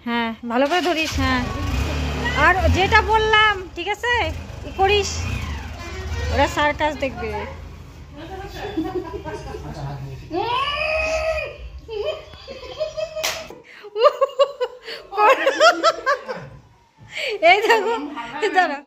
হ্যাঁ ভালো করে ধরিস। হ্যাঁ আর যেটা বললাম ঠিক আছে করিস, ওরা সার্কাস দেখবে। এই দেখো দাঁড়া।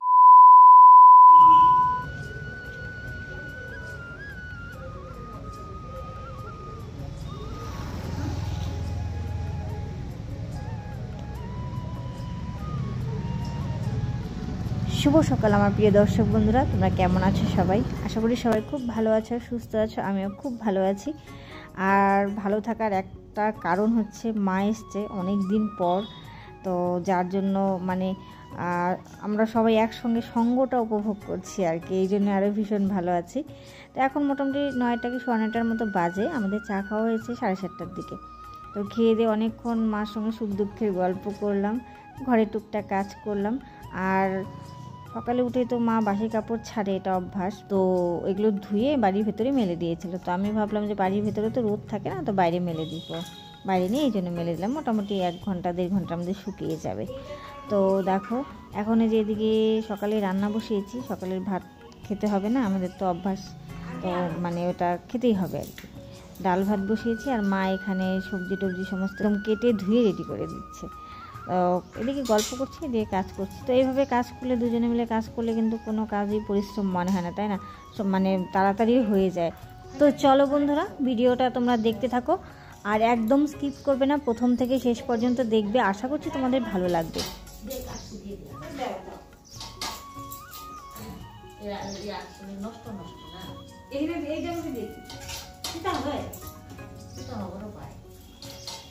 শুভ সকাল আমার প্রিয় দর্শক বন্ধুরা, তোমরা কেমন আছো সবাই? আশা করি সবাই খুব ভালো আছো, সুস্থ আছো। আমিও খুব ভালো আছি। আর ভালো থাকার একটা কারণ হচ্ছে মা এসছে অনেক দিন পর, তো যার জন্য মানে আমরা সবাই একসঙ্গে সঙ্গটা উপভোগ করছি আর কি, এই জন্য আরও ভীষণ ভালো আছি। তো এখন মোটামুটি 9টা কি 9:15টার মতো বাজে। আমাদের চা খাওয়া হয়েছে 7:30টার দিকে। তো খেয়ে দিয়ে অনেকক্ষণ মার সঙ্গে সুখ দুঃখের গল্প করলাম, ঘরে টুকটাক কাজ করলাম। আর সকালে উঠে তো মা বাসি কাপড় ছাড়ে, এটা অভ্যাস, তো এগুলো ধুয়ে বাড়ির ভেতরে মেলে দিয়েছিল। তো আমি ভাবলাম যে বাড়ির ভেতরে তো রোদ থাকে না, তো বাইরে মেলে দিব, বাইরে নিয়ে এই জন্য মেলে দিলাম। মোটামুটি 1 ঘন্টা 1.5 ঘন্টার মধ্যে শুকিয়ে যাবে। তো দেখো এখন যে এদিকে সকালে রান্না বসিয়েছি, সকালের ভাত খেতে হবে না, আমাদের তো অভ্যাস, তো মানে ওটা খেতেই হবে আর কি। ডাল ভাত বসিয়েছি আর মা এখানে সবজি টবজি সমস্ত কেটে ধুয়ে রেডি করে দিচ্ছে। এদিকে গল্প করছি, এদিকে কাজ করছি। তো এইভাবে কাজ করলে, দুজনে মিলে কাজ করলে কিন্তু কোনো কাজই পরিশ্রম মনে হয় না, তাই না? সব মানে তাড়াতাড়ি হয়ে যায়। তো চলো বন্ধুরা, ভিডিওটা তোমরা দেখতে থাকো আর একদম স্কিপ করবে না, প্রথম থেকে শেষ পর্যন্ত দেখবে। আশা করছি তোমাদের ভালো লাগবে।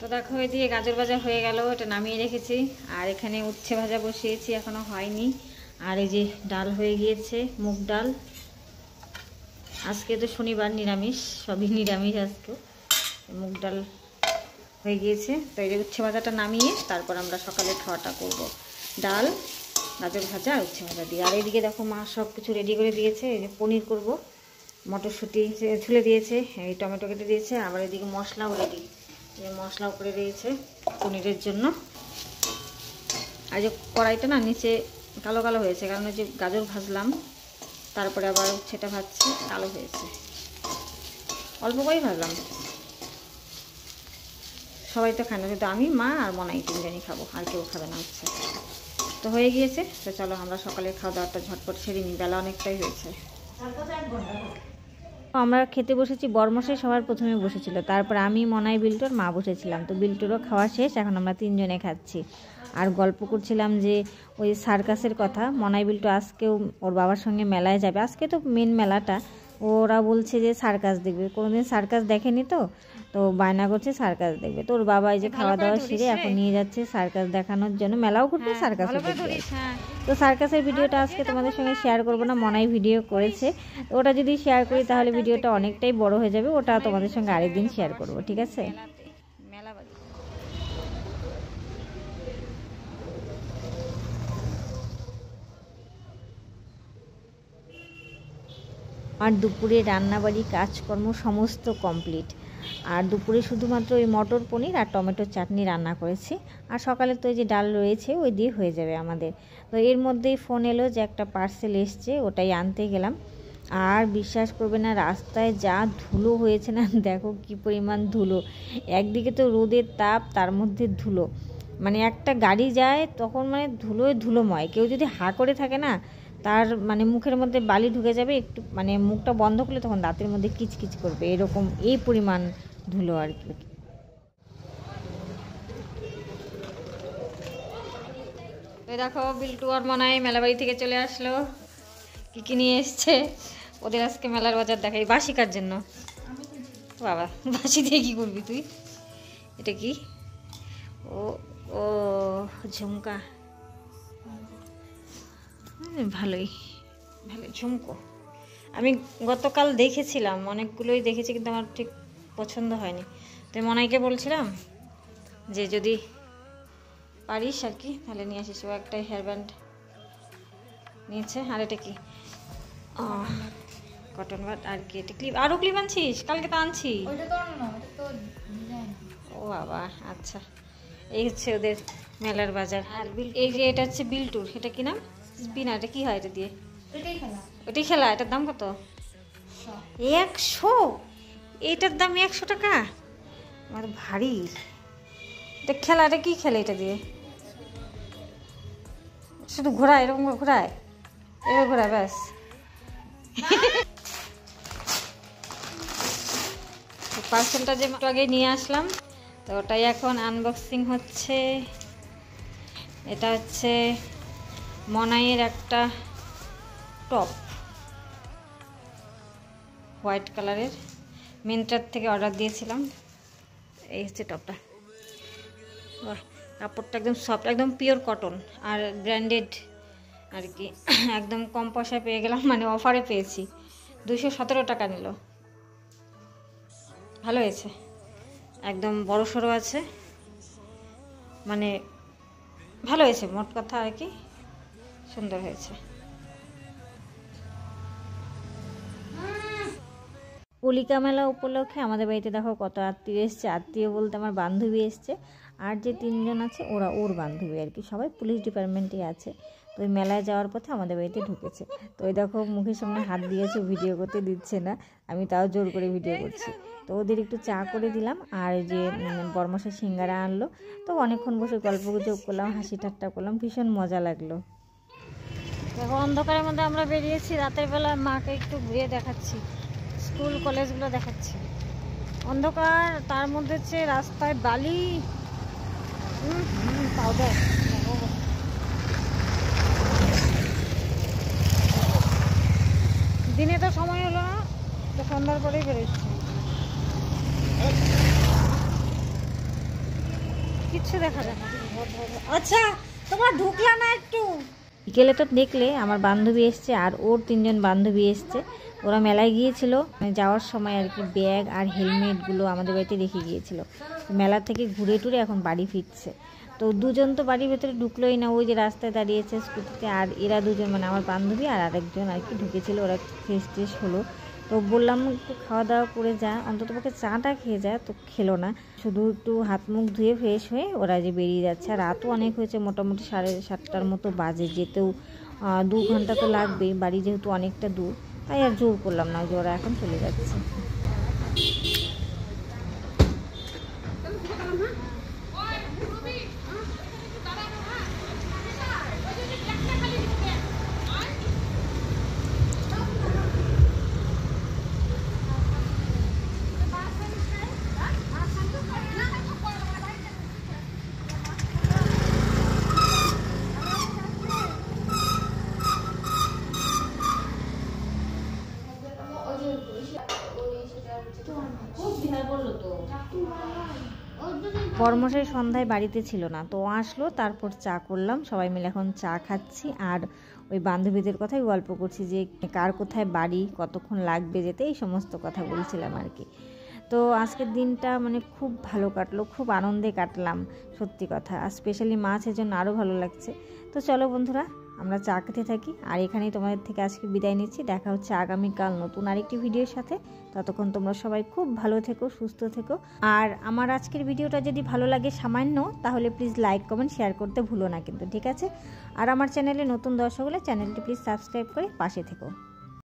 তো দেখো এদিকে গাজর ভাজা হয়ে গেল, এটা নামিয়ে রেখেছি। আর এখানে উচ্ছে ভাজা বসিয়েছি, এখনো হয়নি। আর এই যে ডাল হয়ে গিয়েছে, মুগ ডাল। আজকে তো শনিবার, নিরামিষ, সবই নিরামিষ আজকে। মুগ ডাল হয়ে গিয়েছে। তো এই যে উচ্ছে ভাজাটা নামিয়ে তারপর আমরা সকালে খাওয়াটা করব। ডাল, গাজর ভাজা আর উচ্ছে ভাজা দিয়ে। আর এইদিকে দেখো মা সব কিছু রেডি করে দিয়েছে। এই যে পনির করব, মটরশুঁটি ছুলে দিয়েছে, এই টমেটো কেটে দিয়েছে। আবার এদিকে মশলাও রেডি, মশলাও করে দিয়েছে পনিরের জন্য। আর যে কড়াইটা না নিচে কালো কালো হয়েছে, কারণ যে গাজর ভাজলাম তারপরে আবার উচ্ছেটা ভাজছে, কালো হয়েছে। অল্প করেই ভাজলাম, সবাই তো খায় না, কিন্তু আমি, মা আর মনাই 3 জনই খাবো, আর কেউ খাবে না হচ্ছে। তো হয়ে গিয়েছে। তো চলো আমরা সকালের খাওয়া দাওয়াটা ঝটপট সেরে নিই, বেলা অনেকটাই হয়েছে। আমরা খেতে বসেছি, বরমশাই সবার প্রথমে বসেছিল, তারপর আমি, মনাই, বিল্টুর মা বসেছিলাম। তো বিল্টুরও খাওয়া শেষ, এখন আমরা 3 জনে খাচ্ছি। আর গল্প করছিলাম যে ওই সার্কাসের কথা। মনাই বিল্টু আজকেও ওর বাবার সঙ্গে মেলায় যাবে, আজকে তো মেন মেলাটা। ওরা বলছে যে সার্কাস দেখবে, কোনোদিন সার্কাস দেখেনি, তো বায়না করছে সার্কাস দেখবে। তো ওর বাবা এই যে খাওয়া দাওয়া সেরে এখন নিয়ে যাচ্ছে সার্কাস দেখানোর জন্য, মেলাও ঘুরবে, সার্কাসও দেখবে। তো সার্কাসের ভিডিওটা আজকে তোমাদের সঙ্গে শেয়ার করব না, মনাই ভিডিও করেছে। ওটা যদি শেয়ার করি তাহলে ভিডিওটা অনেকটাই বড় হয়ে যাবে, ওটা তোমাদের সঙ্গে আরেকদিন শেয়ার করব, ঠিক আছে? আর দুপুরে রান্নাবাড়ি কাজকর্ম সমস্ত কমপ্লিট। আর দুপুরে শুধুমাত্র ওই মটর পনির আর টমেটোর চাটনি রান্না করেছি। আর সকালে তো ওই যে ডাল রয়েছে, ওই দিয়ে হয়ে যাবে আমাদের। তো এর মধ্যেই ফোন এলো যে একটা পার্সেল এসছে, ওটাই আনতে গেলাম। আর বিশ্বাস করবে না, রাস্তায় যা ধুলো হয়েছে না, দেখো কি পরিমাণ ধুলো। একদিকে তো রোদের তাপ, তার মধ্যে ধুলো, মানে একটা গাড়ি যায় তখন মানে ধুলোয় ধুলোময়। কেউ যদি হা করে থাকে না, তার মানে মুখের মধ্যে বালি ঢুকে যাবে, একটু মানে মুখটা বন্ধ করলে তখন দাঁতের মধ্যে কিচকিচ করবে, এরকম এই পরিমাণ ধুলো আর কি। দেখো বিল্টু আর মনাই মেলাবাড়ি থেকে চলে আসলো, কি কি নিয়ে এসছে। ওদের আজকে মেলার বাজার দেখাই, বাসিকার জন্য। বাবা, বাসি দিয়ে কি করবি তুই? এটা কি? ও ও ঝুমকা, ভালোই ভালো ঝুমকো। আমি গতকাল দেখেছিলাম, অনেকগুলোই দেখেছি, কিন্তু আমার ঠিক পছন্দ হয়নি। তো মনাইকে বলছিলাম যে যদি পারিস আর কি তাহলে নিয়ে আসিস। ও একটা হেয়ার ব্যান্ড নিয়েছে। আর এটা কি? Cotton but. আর কি এটা? ক্লিপ। আরও ক্লিপ আনছিস? কালকে তো আনছি। ও বাবা, আচ্ছা। এই হচ্ছে ওদের মেলার বাজার। আর এই যে এটা হচ্ছে বিল্টুর, এটা কি নাম? স্পিনার, এটা কি হয় এটা দিয়ে? ওটাই খেলা। এটার দাম কত? 100। এইটার দাম 100 টাকা? আমার ভারী। এটা খেলা, এটা কি খেলে এটা দিয়ে? শুধু ঘোরায়, এরকম ঘোরায়, এবার ঘোরায় ব্যাস। পার্সেলটা যে আগে নিয়ে আসলাম, তো ওটাই এখন আনবক্সিং হচ্ছে। এটা হচ্ছে মনাইয়ের একটা টপ, হোয়াইট কালারের, মিন্ত্রার থেকে অর্ডার দিয়েছিলাম। এই হচ্ছে টপটা। বাহ, কাপড়টা একদম সফট, একদম পিওর কটন আর ব্র্যান্ডেড আর কি। একদম কম পয়সায় পেয়ে গেলাম, মানে অফারে পেয়েছি। 217 টাকা নিল। ভালো হয়েছে, একদম বড় সড়ো আছে, মানে ভালো হয়েছে মোট কথা আর কি, সুন্দর হয়েছে। কলিকা মেলা উপলক্ষে আমাদের বাড়িতে দেখো কত আত্মীয় এসছে। আত্মীয় বলতে আমার বান্ধবী এসছে, আর যে 3 জন আছে ওরা ওর বান্ধবী আর কি, সবাই পুলিশ ডিপার্টমেন্টে আছে। তো ওই মেলায় যাওয়ার পথে আমাদের বাড়িতে ঢুকেছে। তো ওই দেখো মুখের সামনে হাত দিয়েছে, ভিডিও করতে দিচ্ছে না, আমি তাও জোর করে ভিডিও করছি। তো ওদের একটু চা করে দিলাম, আর যে বরমশা সিঙ্গারা আনলো, তো অনেকক্ষণ বসে গল্প গুজব করলাম, হাসি ঠাট্টা করলাম, ভীষণ মজা লাগলো। দেখো অন্ধকারের মধ্যে আমরা বেরিয়েছি, রাতের বেলা মাকে একটু ঘুরিয়ে দেখাচ্ছি, স্কুল কলেজগুলো দেখাচ্ছি। অন্ধকার, তার মধ্যে হচ্ছে রাস্তায় বালি, পাউডার। দিনে তো সময় হলো না, তো সন্ধ্যার পরেই বেরোচ্ছি। কিচ্ছু দেখা যায় না। আচ্ছা তোমার ঢুকলা না একটু? বিকেলে তো দেখলে আমার বান্ধবী এসছে আর ওর 3 জন বান্ধবী এসছে। ওরা মেলায় গিয়েছিল, যাওয়ার সময় আর কি ব্যাগ আর হেলমেটগুলো আমাদের বাড়িতে রেখে গিয়েছিল। মেলা থেকে ঘুরে টুরে এখন বাড়ি ফিরছে। তো 2 জন তো বাড়ির ভেতরে ঢুকলোই না, ওই যে রাস্তায় দাঁড়িয়েছে স্কুটিতে। আর এরা 2 জন, মানে আমার বান্ধবী আর আরেকজন আর কি ঢুকেছিল। ওরা ফ্রেশ ট্রেশ হলো, তো বললাম একটু খাওয়া দাওয়া করে যা, অন্তত পক্ষে চাটা খেয়ে যায়। তো খেলো না, শুধু একটু হাত মুখ ধুয়ে ফ্রেশ হয়ে ওরা যে বেরিয়ে যাচ্ছে। আর রাতও অনেক হয়েছে, মোটামুটি 7:30টার মতো বাজে, যেতেও 2 ঘন্টা তো লাগবেই, বাড়ি যেহেতু অনেকটা দূর। তাই আর জোর করলাম না, যে ওরা এখন চলে যাচ্ছে। বরমশাই সন্ধ্যায় বাড়িতে ছিল না, তো আসলো, তারপর চা করলাম, সবাই মিলে এখন চা খাচ্ছি। আর ওই বান্ধবীদের কথাই গল্প করছি, যে কার কোথায় বাড়ি, কতক্ষণ লাগবে যেতে, এই সমস্ত কথা বলছিলাম আর কি। তো আজকের দিনটা মানে খুব ভালো কাটলো, খুব আনন্দে কাটলাম সত্যি কথা। আর স্পেশালি মাছ, এর জন্য আরও ভালো লাগছে। তো চলো বন্ধুরা, আমরা চা খেতে থাকি। আর এখানেই তোমাদের থেকে আজকে বিদায় নিচ্ছি। দেখা হচ্ছে আগামীকাল নতুন আরেকটি ভিডিওর সাথে। ততক্ষণ তোমরা সবাই খুব ভালো থেকো, সুস্থ থেকো। আর আমার আজকের ভিডিওটা যদি ভালো লাগে সামান্য, তাহলে প্লিজ লাইক কমেন্ট শেয়ার করতে ভুলো না কিন্তু, ঠিক আছে? আর আমার চ্যানেলে নতুন দর্শক হলে চ্যানেলটি প্লিজ সাবস্ক্রাইব করে পাশে থেকো।